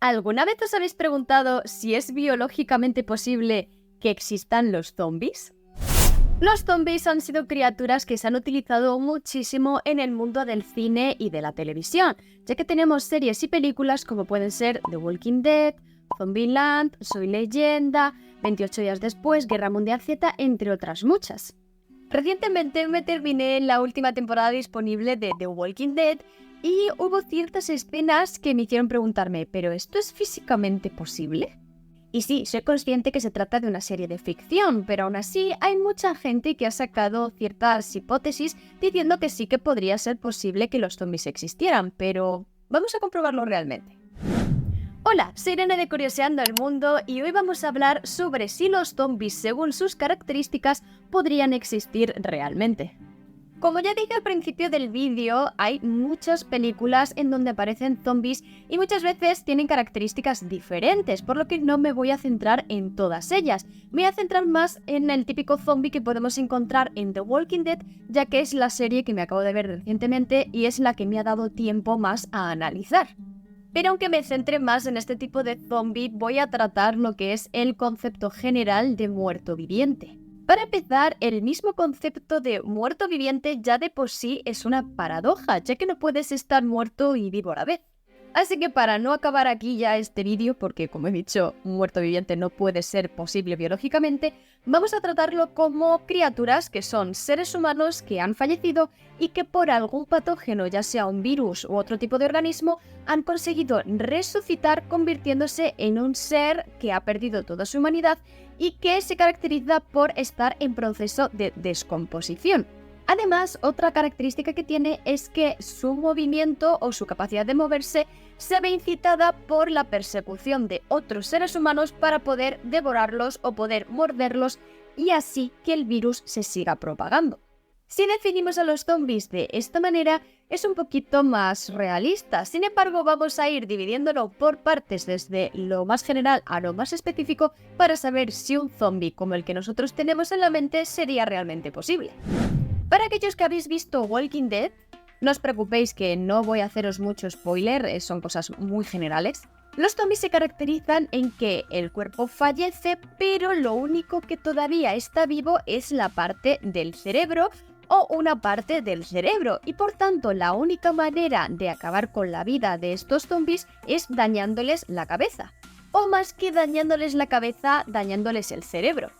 ¿Alguna vez os habéis preguntado si es biológicamente posible que existan los zombies? Los zombies han sido criaturas que se han utilizado muchísimo en el mundo del cine y de la televisión, ya que tenemos series y películas como pueden ser The Walking Dead, Zombieland, Soy Leyenda, 28 días después, Guerra Mundial Z, entre otras muchas. Recientemente me terminé la última temporada disponible de The Walking Dead y hubo ciertas escenas que me hicieron preguntarme, ¿pero esto es físicamente posible? Y sí, soy consciente que se trata de una serie de ficción, pero aún así hay mucha gente que ha sacado ciertas hipótesis diciendo que sí que podría ser posible que los zombies existieran, pero vamos a comprobarlo realmente. Hola, soy Irene de Curioseando el Mundo y hoy vamos a hablar sobre si los zombies, según sus características, podrían existir realmente. Como ya dije al principio del vídeo, hay muchas películas en donde aparecen zombies y muchas veces tienen características diferentes, por lo que no me voy a centrar en todas ellas. Me voy a centrar más en el típico zombie que podemos encontrar en The Walking Dead, ya que es la serie que me acabo de ver recientemente y es la que me ha dado tiempo más a analizar. Pero aunque me centre más en este tipo de zombie, voy a tratar lo que es el concepto general de muerto viviente. Para empezar, el mismo concepto de muerto viviente ya de por sí es una paradoja, ya que no puedes estar muerto y vivo a la vez. Así que para no acabar aquí ya este vídeo, porque como he dicho, un muerto viviente no puede ser posible biológicamente, vamos a tratarlo como criaturas que son seres humanos que han fallecido y que por algún patógeno, ya sea un virus u otro tipo de organismo, han conseguido resucitar convirtiéndose en un ser que ha perdido toda su humanidad y que se caracteriza por estar en proceso de descomposición. Además, otra característica que tiene es que su movimiento o su capacidad de moverse se ve incitada por la persecución de otros seres humanos para poder devorarlos o poder morderlos y así que el virus se siga propagando. Si definimos a los zombies de esta manera, es un poquito más realista. Sin embargo, vamos a ir dividiéndolo por partes desde lo más general a lo más específico para saber si un zombie como el que nosotros tenemos en la mente sería realmente posible. Para aquellos que habéis visto Walking Dead, no os preocupéis que no voy a haceros mucho spoiler, son cosas muy generales. Los zombies se caracterizan en que el cuerpo fallece, pero lo único que todavía está vivo es la parte del cerebro o una parte del cerebro, y por tanto la única manera de acabar con la vida de estos zombies es dañándoles la cabeza, o más que dañándoles la cabeza, dañándoles el cerebro.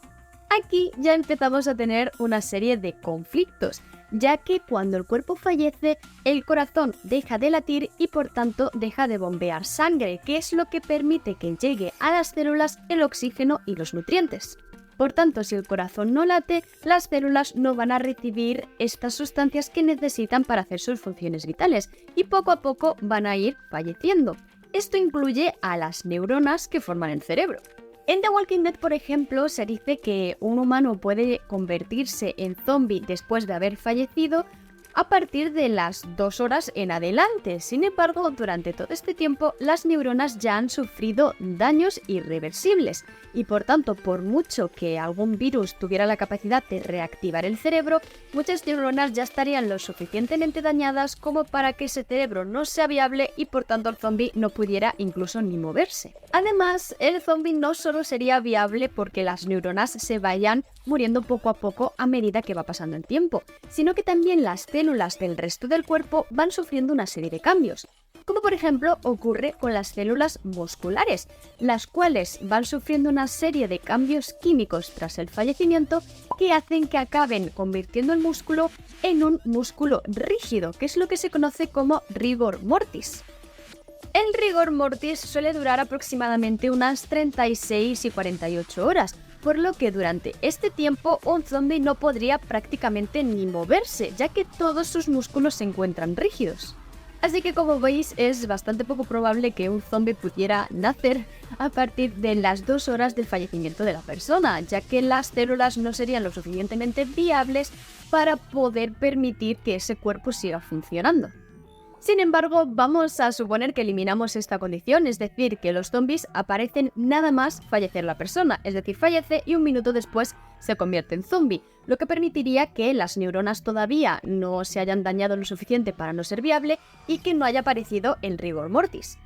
Aquí ya empezamos a tener una serie de conflictos, ya que cuando el cuerpo fallece, el corazón deja de latir y por tanto deja de bombear sangre, que es lo que permite que llegue a las células el oxígeno y los nutrientes. Por tanto, si el corazón no late, las células no van a recibir estas sustancias que necesitan para hacer sus funciones vitales y poco a poco van a ir falleciendo. Esto incluye a las neuronas que forman el cerebro. En The Walking Dead, por ejemplo, se dice que un humano puede convertirse en zombie después de haber fallecido a partir de las 2 horas en adelante. Sin embargo, durante todo este tiempo, las neuronas ya han sufrido daños irreversibles y por tanto, por mucho que algún virus tuviera la capacidad de reactivar el cerebro, muchas neuronas ya estarían lo suficientemente dañadas como para que ese cerebro no sea viable y por tanto el zombie no pudiera incluso ni moverse. Además, el zombie no solo sería viable porque las neuronas se vayan muriendo poco a poco a medida que va pasando el tiempo, sino que también las células del resto del cuerpo van sufriendo una serie de cambios, como por ejemplo ocurre con las células musculares, las cuales van sufriendo una serie de cambios químicos tras el fallecimiento que hacen que acaben convirtiendo el músculo en un músculo rígido, que es lo que se conoce como rigor mortis. El rigor mortis suele durar aproximadamente unas 36 y 48 horas, por lo que durante este tiempo un zombie no podría prácticamente ni moverse, ya que todos sus músculos se encuentran rígidos. Así que como veis es bastante poco probable que un zombie pudiera nacer a partir de las 2 horas del fallecimiento de la persona, ya que las células no serían lo suficientemente viables para poder permitir que ese cuerpo siga funcionando. Sin embargo, vamos a suponer que eliminamos esta condición, es decir, que los zombies aparecen nada más fallecer la persona, es decir, fallece y un minuto después se convierte en zombie, lo que permitiría que las neuronas todavía no se hayan dañado lo suficiente para no ser viable y que no haya aparecido el rigor mortis.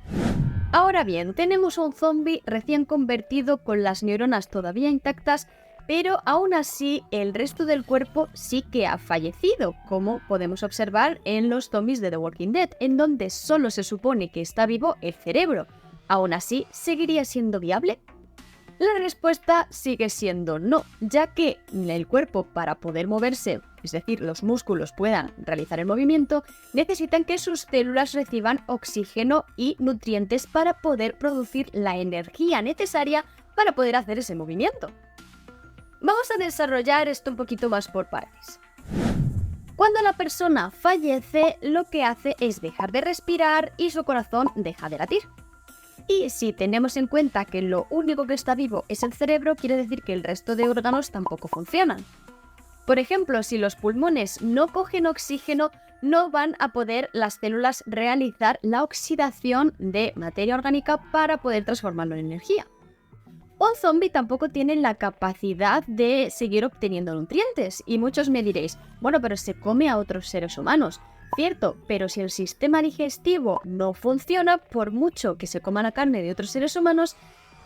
Ahora bien, tenemos un zombie recién convertido con las neuronas todavía intactas, pero aún así el resto del cuerpo sí que ha fallecido, como podemos observar en los zombies de The Walking Dead, en donde solo se supone que está vivo el cerebro. ¿Aún así seguiría siendo viable? La respuesta sigue siendo no, ya que el cuerpo, para poder moverse, es decir, los músculos puedan realizar el movimiento, necesitan que sus células reciban oxígeno y nutrientes para poder producir la energía necesaria para poder hacer ese movimiento. Vamos a desarrollar esto un poquito más por partes. Cuando la persona fallece, lo que hace es dejar de respirar y su corazón deja de latir. Y si tenemos en cuenta que lo único que está vivo es el cerebro, quiere decir que el resto de órganos tampoco funcionan. Por ejemplo, si los pulmones no cogen oxígeno, no van a poder las células realizar la oxidación de materia orgánica para poder transformarlo en energía. Un zombie tampoco tiene la capacidad de seguir obteniendo nutrientes, y muchos me diréis, bueno, pero se come a otros seres humanos. Cierto, pero si el sistema digestivo no funciona, por mucho que se coma la carne de otros seres humanos,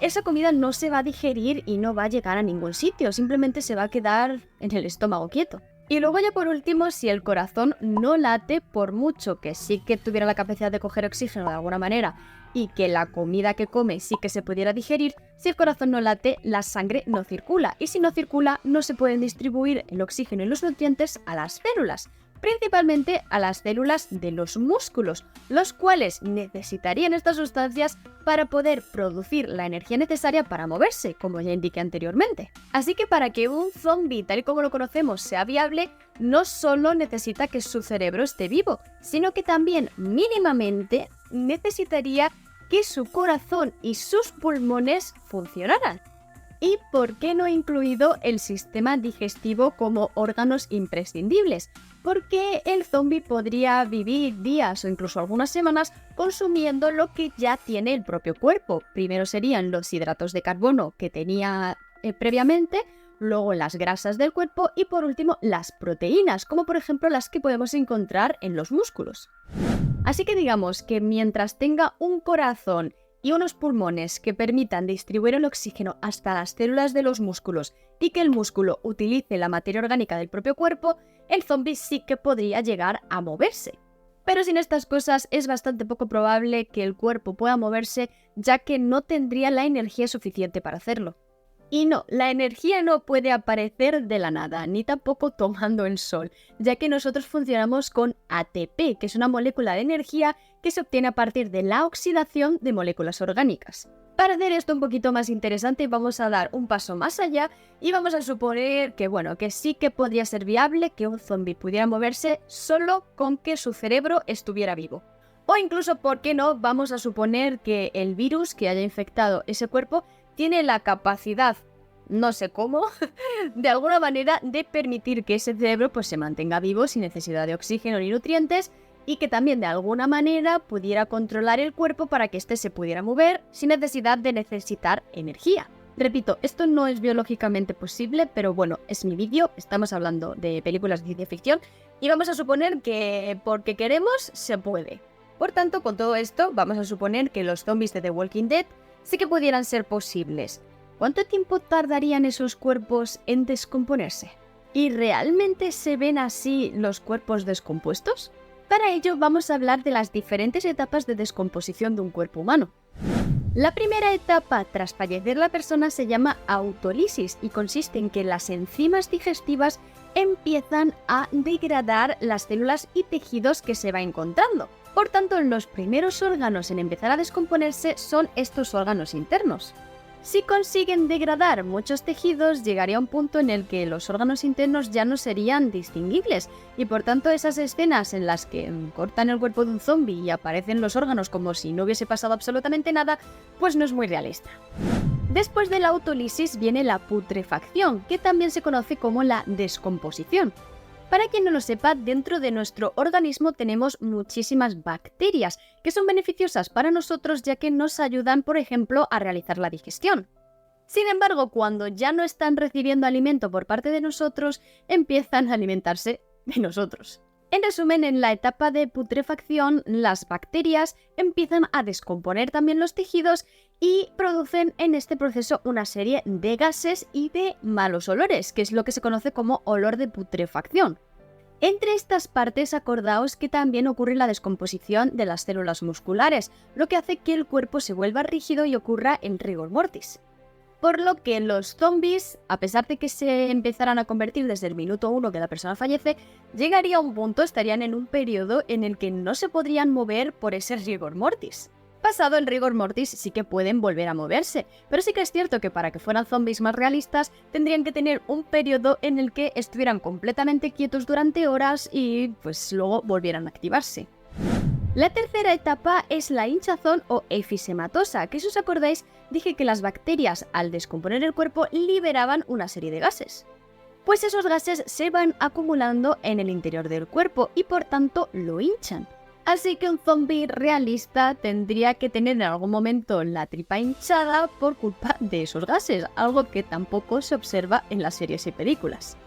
esa comida no se va a digerir y no va a llegar a ningún sitio, simplemente se va a quedar en el estómago quieto. Y luego ya por último, si el corazón no late, por mucho que sí que tuviera la capacidad de coger oxígeno de alguna manera y que la comida que come sí que se pudiera digerir, si el corazón no late, la sangre no circula, y si no circula, no se pueden distribuir el oxígeno y los nutrientes a las células, principalmente a las células de los músculos, los cuales necesitarían estas sustancias para poder producir la energía necesaria para moverse, como ya indiqué anteriormente. Así que para que un zombie, tal y como lo conocemos, sea viable, no solo necesita que su cerebro esté vivo, sino que también mínimamente necesitaría que su corazón y sus pulmones funcionaran. ¿Y por qué no he incluido el sistema digestivo como órganos imprescindibles? Porque el zombie podría vivir días o incluso algunas semanas consumiendo lo que ya tiene el propio cuerpo. Primero serían los hidratos de carbono que tenía previamente, luego las grasas del cuerpo y por último las proteínas, como por ejemplo las que podemos encontrar en los músculos. Así que digamos que mientras tenga un corazón y unos pulmones que permitan distribuir el oxígeno hasta las células de los músculos y que el músculo utilice la materia orgánica del propio cuerpo, el zombie sí que podría llegar a moverse. Pero sin estas cosas es bastante poco probable que el cuerpo pueda moverse, ya que no tendría la energía suficiente para hacerlo. Y no, la energía no puede aparecer de la nada, ni tampoco tomando el sol, ya que nosotros funcionamos con ATP, que es una molécula de energía que se obtiene a partir de la oxidación de moléculas orgánicas. Para hacer esto un poquito más interesante, vamos a dar un paso más allá y vamos a suponer que, que sí que podría ser viable que un zombie pudiera moverse solo con que su cerebro estuviera vivo. O incluso, ¿por qué no? Vamos a suponer que el virus que haya infectado ese cuerpo tiene la capacidad, no sé cómo, de alguna manera de permitir que ese cerebro se mantenga vivo sin necesidad de oxígeno ni nutrientes y que también de alguna manera pudiera controlar el cuerpo para que éste se pudiera mover sin necesidad de necesitar energía. Repito, esto no es biológicamente posible, pero es mi vídeo, estamos hablando de películas de ciencia ficción y vamos a suponer que porque queremos se puede. Por tanto, con todo esto, vamos a suponer que los zombies de The Walking Dead sí que pudieran ser posibles. ¿Cuánto tiempo tardarían esos cuerpos en descomponerse? ¿Y realmente se ven así los cuerpos descompuestos? Para ello vamos a hablar de las diferentes etapas de descomposición de un cuerpo humano. La primera etapa tras fallecer la persona se llama autólisis y consiste en que las enzimas digestivas empiezan a degradar las células y tejidos que se va encontrando. Por tanto, los primeros órganos en empezar a descomponerse son estos órganos internos. Si consiguen degradar muchos tejidos, llegaría a un punto en el que los órganos internos ya no serían distinguibles y por tanto esas escenas en las que cortan el cuerpo de un zombie y aparecen los órganos como si no hubiese pasado absolutamente nada, no es muy realista. Después de la autólisis viene la putrefacción, que también se conoce como la descomposición. Para quien no lo sepa, dentro de nuestro organismo tenemos muchísimas bacterias que son beneficiosas para nosotros ya que nos ayudan, por ejemplo, a realizar la digestión. Sin embargo, cuando ya no están recibiendo alimento por parte de nosotros, empiezan a alimentarse de nosotros. En resumen, en la etapa de putrefacción, las bacterias empiezan a descomponer también los tejidos y producen en este proceso una serie de gases y de malos olores, que es lo que se conoce como olor de putrefacción. Entre estas partes, acordaos que también ocurre la descomposición de las células musculares, lo que hace que el cuerpo se vuelva rígido y ocurra el rigor mortis. Por lo que los zombies, a pesar de que se empezaran a convertir desde el minuto 1 que la persona fallece, llegaría a un punto, estarían en un periodo en el que no se podrían mover por ese rigor mortis. Pasado el rigor mortis sí que pueden volver a moverse, pero sí que es cierto que para que fueran zombies más realistas tendrían que tener un periodo en el que estuvieran completamente quietos durante horas y pues luego volvieran a activarse. La tercera etapa es la hinchazón o efisematosa, que si os acordáis dije que las bacterias al descomponer el cuerpo liberaban una serie de gases. Pues esos gases se van acumulando en el interior del cuerpo y por tanto lo hinchan. Así que un zombie realista tendría que tener en algún momento la tripa hinchada por culpa de esos gases, algo que tampoco se observa en las series y películas.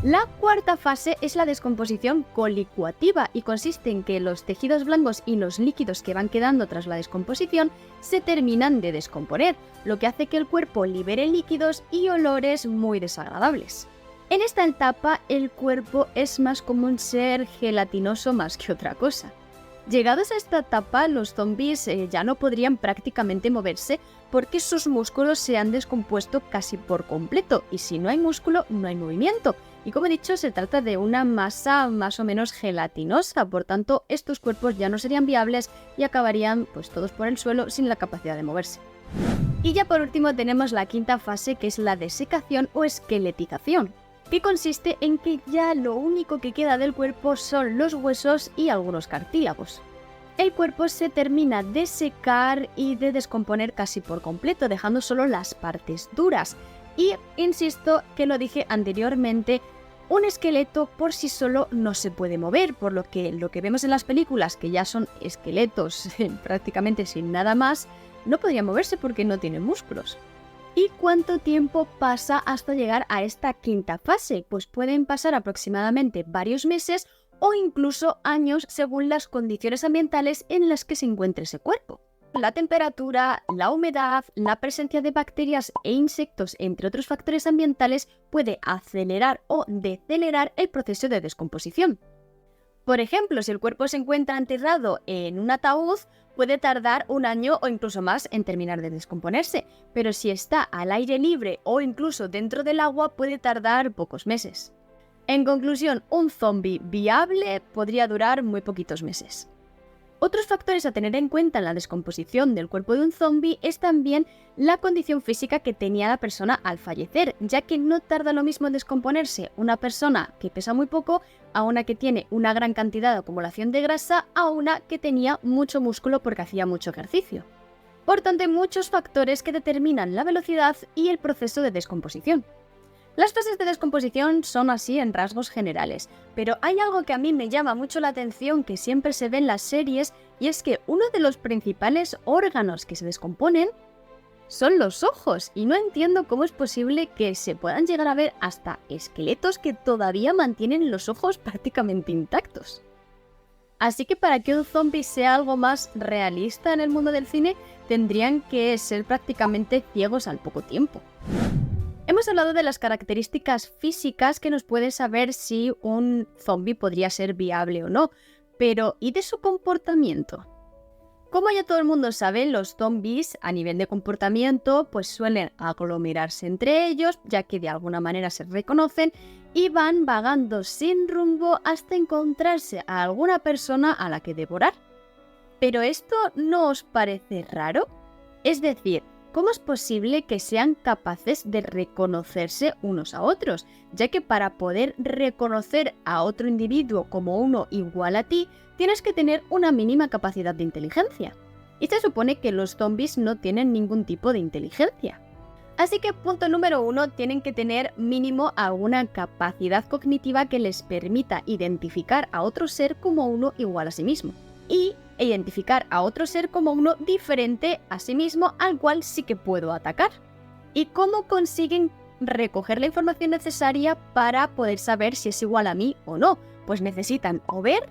La cuarta fase es la descomposición colicuativa y consiste en que los tejidos blancos y los líquidos que van quedando tras la descomposición se terminan de descomponer, lo que hace que el cuerpo libere líquidos y olores muy desagradables. En esta etapa el cuerpo es más como un ser gelatinoso más que otra cosa. Llegados a esta etapa, los zombies ya no podrían prácticamente moverse porque sus músculos se han descompuesto casi por completo y si no hay músculo no hay movimiento. Y como he dicho, se trata de una masa más o menos gelatinosa, por tanto estos cuerpos ya no serían viables y acabarían pues todos por el suelo sin la capacidad de moverse. Y ya por último tenemos la quinta fase, que es la desecación o esqueletización, que consiste en que ya lo único que queda del cuerpo son los huesos y algunos cartílagos. El cuerpo se termina de secar y de descomponer casi por completo, dejando solo las partes duras. Y insisto que lo dije anteriormente, un esqueleto por sí solo no se puede mover, por lo que vemos en las películas, que ya son esqueletos prácticamente sin nada más, no podría moverse porque no tienen músculos. ¿Y cuánto tiempo pasa hasta llegar a esta quinta fase? Pues pueden pasar aproximadamente varios meses o incluso años según las condiciones ambientales en las que se encuentre ese cuerpo. La temperatura, la humedad, la presencia de bacterias e insectos, entre otros factores ambientales, puede acelerar o decelerar el proceso de descomposición. Por ejemplo, si el cuerpo se encuentra enterrado en un ataúd, puede tardar un año o incluso más en terminar de descomponerse, pero si está al aire libre o incluso dentro del agua, puede tardar pocos meses. En conclusión, un zombie viable podría durar muy poquitos meses. Otros factores a tener en cuenta en la descomposición del cuerpo de un zombie es también la condición física que tenía la persona al fallecer, ya que no tarda lo mismo en descomponerse una persona que pesa muy poco a una que tiene una gran cantidad de acumulación de grasa a una que tenía mucho músculo porque hacía mucho ejercicio. Por tanto, hay muchos factores que determinan la velocidad y el proceso de descomposición. Las fases de descomposición son así en rasgos generales, pero hay algo que a mí me llama mucho la atención que siempre se ve en las series y es que uno de los principales órganos que se descomponen son los ojos y no entiendo cómo es posible que se puedan llegar a ver hasta esqueletos que todavía mantienen los ojos prácticamente intactos. Así que para que un zombie sea algo más realista en el mundo del cine, tendrían que ser prácticamente ciegos al poco tiempo. Hemos hablado de las características físicas que nos pueden saber si un zombie podría ser viable o no, pero ¿y de su comportamiento? Como ya todo el mundo sabe, los zombies a nivel de comportamiento pues suelen aglomerarse entre ellos, ya que de alguna manera se reconocen y van vagando sin rumbo hasta encontrarse a alguna persona a la que devorar. ¿Pero esto no os parece raro? Es decir, ¿cómo es posible que sean capaces de reconocerse unos a otros? Ya que para poder reconocer a otro individuo como uno igual a ti, tienes que tener una mínima capacidad de inteligencia. Y se supone que los zombies no tienen ningún tipo de inteligencia. Así que punto número 1, tienen que tener mínimo alguna capacidad cognitiva que les permita identificar a otro ser como uno igual a sí mismo. Y identificar a otro ser como uno diferente a sí mismo al cual sí que puedo atacar. ¿Y cómo consiguen recoger la información necesaria para poder saber si es igual a mí o no? pues necesitan o ver,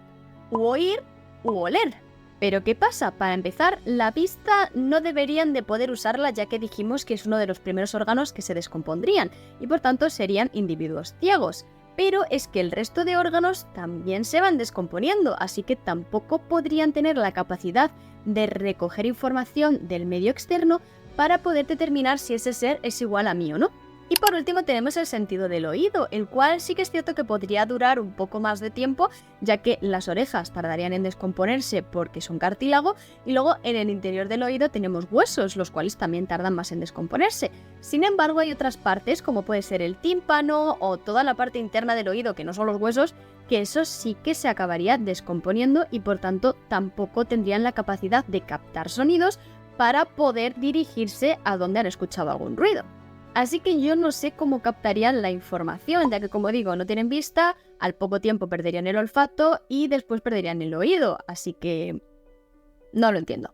u oír, u oler. Pero ¿qué pasa? Para empezar, la vista no deberían de poder usarla, ya que dijimos que es uno de los primeros órganos que se descompondrían y por tanto serían individuos ciegos. Pero es que el resto de órganos también se van descomponiendo, así que tampoco podrían tener la capacidad de recoger información del medio externo para poder determinar si ese ser es igual a mí o no. Y por último tenemos el sentido del oído, el cual sí que es cierto que podría durar un poco más de tiempo, ya que las orejas tardarían en descomponerse porque son cartílago, y luego en el interior del oído tenemos huesos, los cuales también tardan más en descomponerse. Sin embargo, hay otras partes, como puede ser el tímpano o toda la parte interna del oído, que no son los huesos, que eso sí que se acabaría descomponiendo y por tanto tampoco tendrían la capacidad de captar sonidos para poder dirigirse a donde han escuchado algún ruido. Así que yo no sé cómo captarían la información, ya que como digo, no tienen vista, al poco tiempo perderían el olfato y después perderían el oído, así que no lo entiendo.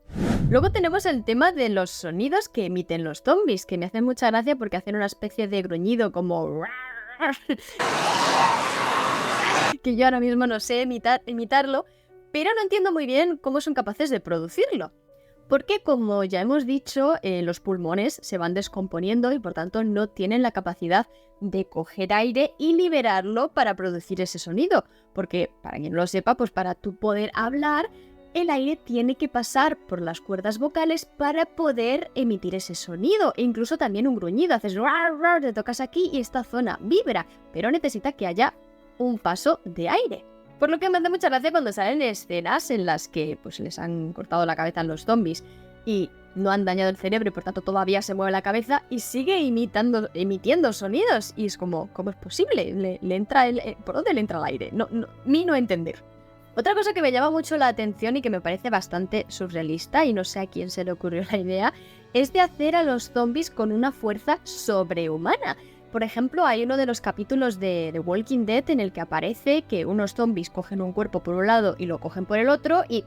Luego tenemos el tema de los sonidos que emiten los zombies, que me hacen mucha gracia porque hacen una especie de gruñido como... que yo ahora mismo no sé imitarlo, pero no entiendo muy bien cómo son capaces de producirlo. Porque, como ya hemos dicho, los pulmones se van descomponiendo y por tanto no tienen la capacidad de coger aire y liberarlo para producir ese sonido. Porque, para quien no lo sepa, pues para tú poder hablar, el aire tiene que pasar por las cuerdas vocales para poder emitir ese sonido. E incluso también un gruñido, haces rar, te tocas aquí y esta zona vibra, pero necesita que haya un paso de aire. Por lo que me hace mucha gracia cuando salen escenas en las que pues les han cortado la cabeza a los zombies y no han dañado el cerebro y por tanto todavía se mueve la cabeza y sigue emitiendo sonidos. Y es como, ¿cómo es posible? ¿Le entra ¿por dónde le entra el aire? No entender. Otra cosa que me llama mucho la atención y que me parece bastante surrealista, y no sé a quién se le ocurrió la idea, es de hacer a los zombies con una fuerza sobrehumana. Por ejemplo, hay uno de los capítulos de The Walking Dead en el que aparece que unos zombies cogen un cuerpo por un lado y lo cogen por el otro y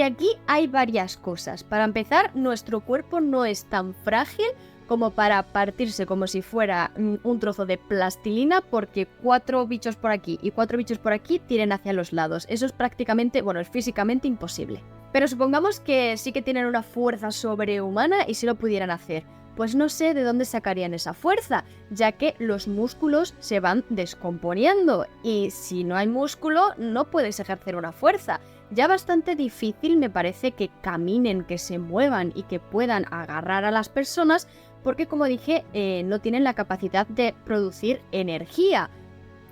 aquí hay varias cosas. Para empezar, nuestro cuerpo no es tan frágil como para partirse como si fuera un trozo de plastilina porque 4 bichos por aquí y 4 bichos por aquí tiren hacia los lados. Eso es prácticamente, es físicamente imposible. Pero supongamos que sí que tienen una fuerza sobrehumana y sí lo pudieran hacer. Pues no sé de dónde sacarían esa fuerza, ya que los músculos se van descomponiendo y si no hay músculo no puedes ejercer una fuerza. Ya bastante difícil me parece que caminen, que se muevan y que puedan agarrar a las personas porque, como dije, no tienen la capacidad de producir energía.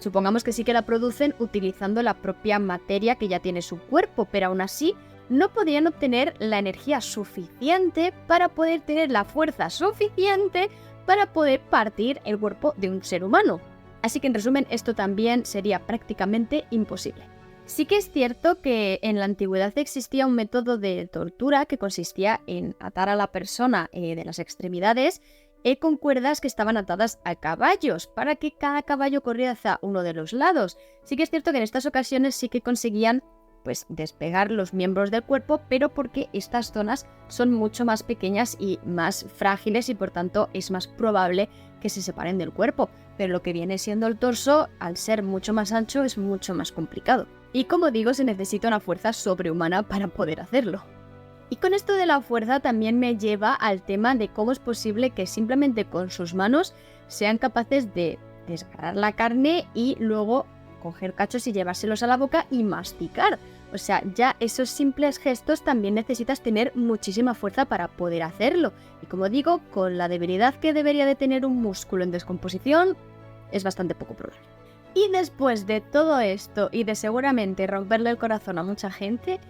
Supongamos que sí que la producen utilizando la propia materia que ya tiene su cuerpo, pero aún así no podrían obtener la energía suficiente para poder tener la fuerza suficiente para poder partir el cuerpo de un ser humano. Así que en resumen, esto también sería prácticamente imposible. Sí que es cierto que en la antigüedad existía un método de tortura que consistía en atar a la persona de las extremidades con cuerdas que estaban atadas a caballos para que cada caballo corriera hacia uno de los lados. Sí que es cierto que en estas ocasiones sí que conseguían despegar los miembros del cuerpo, pero porque estas zonas son mucho más pequeñas y más frágiles y por tanto es más probable que se separen del cuerpo. Pero lo que viene siendo el torso, al ser mucho más ancho, es mucho más complicado. Y como digo, se necesita una fuerza sobrehumana para poder hacerlo. Y con esto de la fuerza también me lleva al tema de cómo es posible que simplemente con sus manos sean capaces de desgarrar la carne y luego coger cachos y llevárselos a la boca y masticar. O sea, ya esos simples gestos también necesitas tener muchísima fuerza para poder hacerlo. Y como digo, con la debilidad que debería de tener un músculo en descomposición, es bastante poco probable. Y después de todo esto y de seguramente romperle el corazón a mucha gente,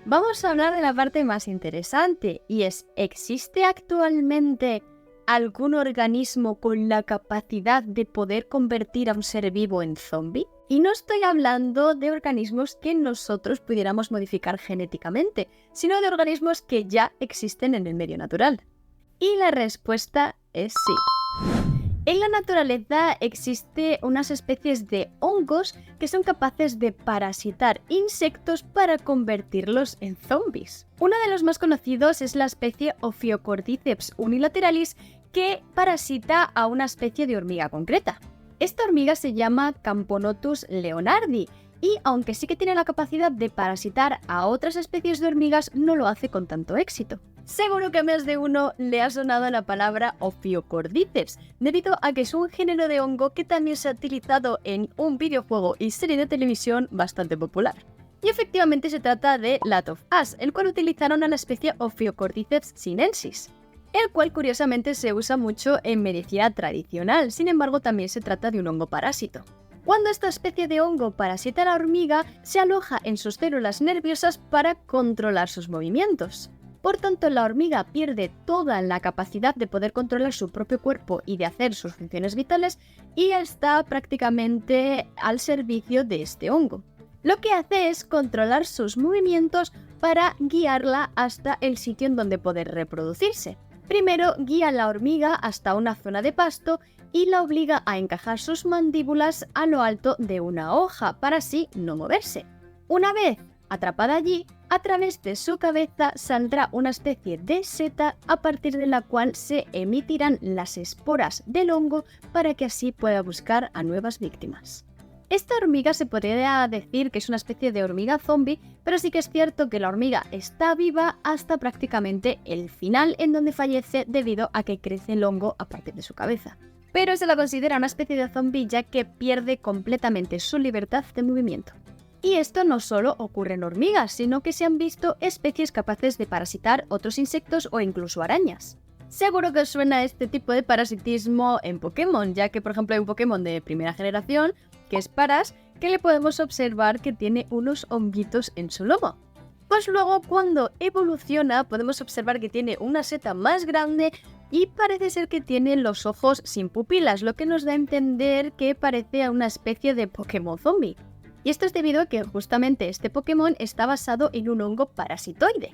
vamos a hablar de la parte más interesante y es, ¿existe actualmente algún organismo con la capacidad de poder convertir a un ser vivo en zombie? Y no estoy hablando de organismos que nosotros pudiéramos modificar genéticamente, sino de organismos que ya existen en el medio natural. Y la respuesta es sí. En la naturaleza existen unas especies de hongos que son capaces de parasitar insectos para convertirlos en zombies. Uno de los más conocidos es la especie Ophiocordyceps unilateralis, que parasita a una especie de hormiga concreta. Esta hormiga se llama Camponotus leonardi y, aunque sí que tiene la capacidad de parasitar a otras especies de hormigas, no lo hace con tanto éxito. Seguro que a más de uno le ha sonado la palabra Ophiocordyceps, debido a que es un género de hongo que también se ha utilizado en un videojuego y serie de televisión bastante popular. Y efectivamente se trata de Last of Us, el cual utilizaron a la especie Ophiocordyceps sinensis, el cual curiosamente se usa mucho en medicina tradicional, sin embargo también se trata de un hongo parásito. Cuando esta especie de hongo parasita a la hormiga, se aloja en sus células nerviosas para controlar sus movimientos. Por tanto, la hormiga pierde toda la capacidad de poder controlar su propio cuerpo y de hacer sus funciones vitales y está prácticamente al servicio de este hongo. Lo que hace es controlar sus movimientos para guiarla hasta el sitio en donde poder reproducirse. Primero guía a la hormiga hasta una zona de pasto y la obliga a encajar sus mandíbulas a lo alto de una hoja para así no moverse. Una vez atrapada allí, a través de su cabeza saldrá una especie de seta a partir de la cual se emitirán las esporas del hongo para que así pueda buscar a nuevas víctimas. Esta hormiga se podría decir que es una especie de hormiga zombie, pero sí que es cierto que la hormiga está viva hasta prácticamente el final, en donde fallece debido a que crece el hongo a partir de su cabeza. Pero se la considera una especie de zombie ya que pierde completamente su libertad de movimiento. Y esto no solo ocurre en hormigas, sino que se han visto especies capaces de parasitar otros insectos o incluso arañas. Seguro que os suena este tipo de parasitismo en Pokémon, ya que por ejemplo hay un Pokémon de primera generación, que es Paras, que le podemos observar que tiene unos honguitos en su lomo. Pues luego cuando evoluciona podemos observar que tiene una seta más grande y parece ser que tiene los ojos sin pupilas, lo que nos da a entender que parece a una especie de Pokémon zombie. Y esto es debido a que justamente este Pokémon está basado en un hongo parasitoide,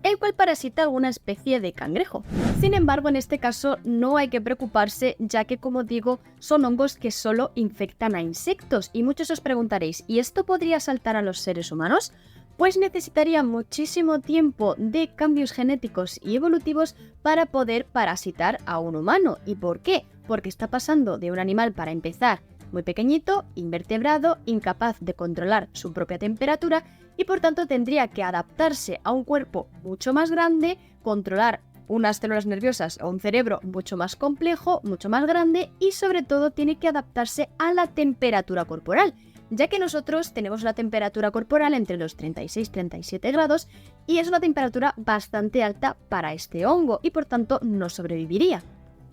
el cual parasita alguna especie de cangrejo. Sin embargo, en este caso no hay que preocuparse, ya que, como digo, son hongos que solo infectan a insectos. Y muchos os preguntaréis, ¿y esto podría saltar a los seres humanos? Pues necesitaría muchísimo tiempo de cambios genéticos y evolutivos para poder parasitar a un humano. ¿Y por qué? Porque está pasando de un animal, para empezar, muy pequeñito, invertebrado, incapaz de controlar su propia temperatura y por tanto tendría que adaptarse a un cuerpo mucho más grande, controlar unas células nerviosas o un cerebro mucho más complejo, mucho más grande y sobre todo tiene que adaptarse a la temperatura corporal, ya que nosotros tenemos la temperatura corporal entre los 36 y 37 grados y es una temperatura bastante alta para este hongo y por tanto no sobreviviría.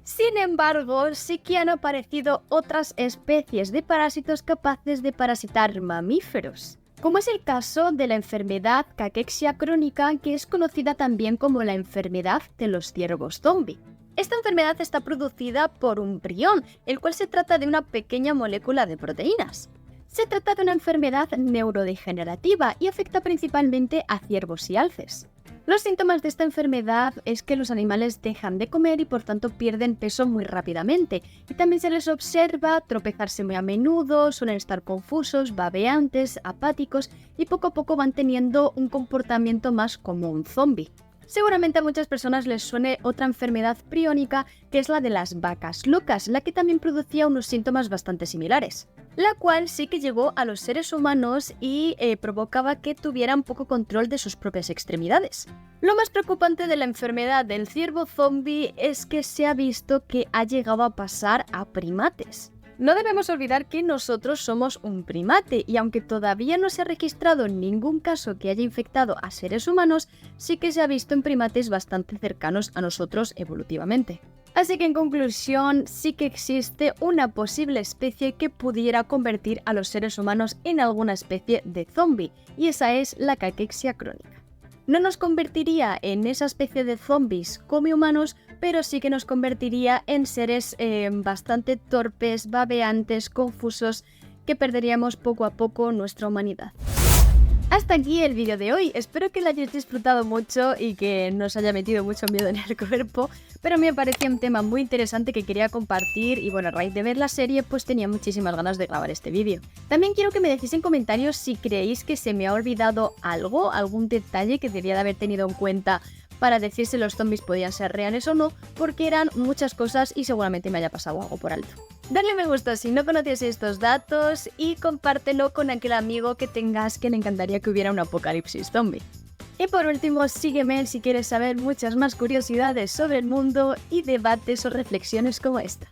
Sin embargo, sí que han aparecido otras especies de parásitos capaces de parasitar mamíferos, como es el caso de la enfermedad caquexia crónica, que es conocida también como la enfermedad de los ciervos zombie. Esta enfermedad está producida por un prión, el cual se trata de una pequeña molécula de proteínas. Se trata de una enfermedad neurodegenerativa y afecta principalmente a ciervos y alces. Los síntomas de esta enfermedad es que los animales dejan de comer y por tanto pierden peso muy rápidamente. Y también se les observa tropezarse muy a menudo, suelen estar confusos, babeantes, apáticos y poco a poco van teniendo un comportamiento más como un zombie. Seguramente a muchas personas les suene otra enfermedad priónica que es la de las vacas locas, la que también producía unos síntomas bastante similares, la cual sí que llegó a los seres humanos y provocaba que tuvieran poco control de sus propias extremidades. Lo más preocupante de la enfermedad del ciervo zombie es que se ha visto que ha llegado a pasar a primates. No debemos olvidar que nosotros somos un primate y aunque todavía no se ha registrado ningún caso que haya infectado a seres humanos, sí que se ha visto en primates bastante cercanos a nosotros evolutivamente. Así que en conclusión, sí que existe una posible especie que pudiera convertir a los seres humanos en alguna especie de zombie, y esa es la caquexia crónica. No nos convertiría en esa especie de zombies como humanos, pero sí que nos convertiría en seres bastante torpes, babeantes, confusos, que perderíamos poco a poco nuestra humanidad. Hasta aquí el vídeo de hoy, espero que lo hayáis disfrutado mucho y que no os haya metido mucho miedo en el cuerpo, pero me parecía un tema muy interesante que quería compartir y bueno, a raíz de ver la serie pues tenía muchísimas ganas de grabar este vídeo. También quiero que me dejéis en comentarios si creéis que se me ha olvidado algo, algún detalle que debería de haber tenido en cuenta para decir si los zombies podían ser reales o no, porque eran muchas cosas y seguramente me haya pasado algo por alto. Dale me gusta si no conocías estos datos y compártelo con aquel amigo que tengas que le encantaría que hubiera un apocalipsis zombie. Y por último, sígueme si quieres saber muchas más curiosidades sobre el mundo y debates o reflexiones como esta.